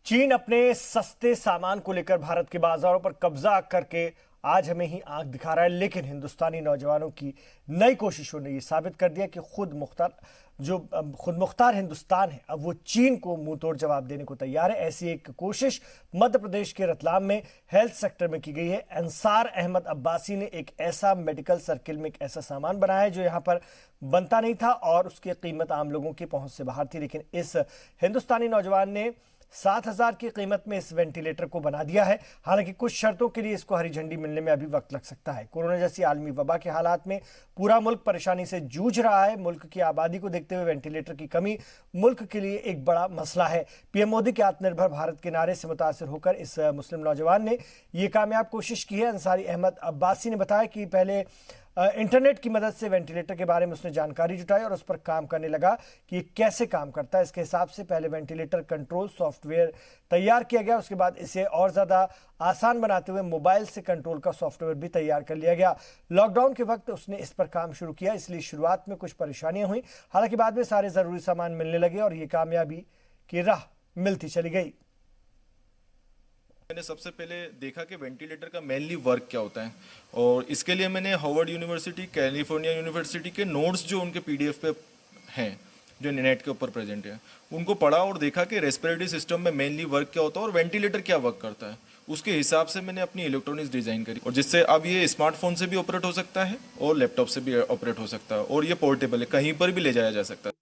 चीन अपने सस्ते सामान को लेकर भारत के बाजारों पर कब्जा करके आज हमें ही आंख दिखा रहा है, लेकिन हिंदुस्तानी नौजवानों की नई कोशिशों ने यह साबित कर दिया कि खुद मुख्तार हिंदुस्तान है, अब वो चीन को मुंह तोड़ जवाब देने को तैयार है। ऐसी एक कोशिश मध्य प्रदेश के रतलाम में हेल्थ सेक्टर में की गई है। अंसार अहमद अब्बासी ने एक ऐसा मेडिकल सर्किल में एक ऐसा सामान बनाया है जो यहाँ पर बनता नहीं था और उसकी कीमत आम लोगों की पहुंच से बाहर थी, लेकिन इस हिंदुस्तानी नौजवान ने 7,000 की कीमत में इस वेंटिलेटर को बना दिया है। हालांकि कुछ शर्तों के लिए इसको हरी झंडी मिलने में अभी वक्त लग सकता है। कोरोना जैसी आलमी वबा के हालात में पूरा मुल्क परेशानी से जूझ रहा है। मुल्क की आबादी को देखते हुए वेंटिलेटर की कमी मुल्क के लिए एक बड़ा मसला है। पीएम मोदी के आत्मनिर्भर भारत के नारे से मुतासिर होकर इस मुस्लिम नौजवान ने यह कामयाब कोशिश की है। अंसारी अहमद अब्बासी ने बताया कि पहले इंटरनेट की मदद से वेंटिलेटर के बारे में उसने जानकारी जुटाई और उस पर काम करने लगा कि ये कैसे काम करता है। इसके हिसाब से पहले वेंटिलेटर कंट्रोल सॉफ्टवेयर तैयार किया गया, उसके बाद इसे और ज़्यादा आसान बनाते हुए मोबाइल से कंट्रोल का सॉफ्टवेयर भी तैयार कर लिया गया। लॉकडाउन के वक्त उसने इस पर काम शुरू किया, इसलिए शुरुआत में कुछ परेशानियां हुई, हालांकि बाद में सारे ज़रूरी सामान मिलने लगे और ये कामयाबी की राह मिलती चली गई। मैंने सबसे पहले देखा कि वेंटिलेटर का मेनली वर्क क्या होता है और इसके लिए मैंने हार्वर्ड यूनिवर्सिटी, कैलिफोर्निया यूनिवर्सिटी के नोट्स जो उनके पीडीएफ पे हैं, जो नेट के ऊपर प्रेजेंट है, उनको पढ़ा और देखा कि रेस्पिरेटरी सिस्टम में मेनली वर्क क्या होता है और वेंटिलेटर क्या वर्क करता है। उसके हिसाब से मैंने अपनी इलेक्ट्रॉनिक्स डिज़ाइन करी और जिससे अब ये स्मार्टफोन से भी ऑपरेट हो सकता है और लैपटॉप से भी ऑपरेट हो सकता है और ये पोर्टेबल है, कहीं पर भी ले जाया जा सकता है।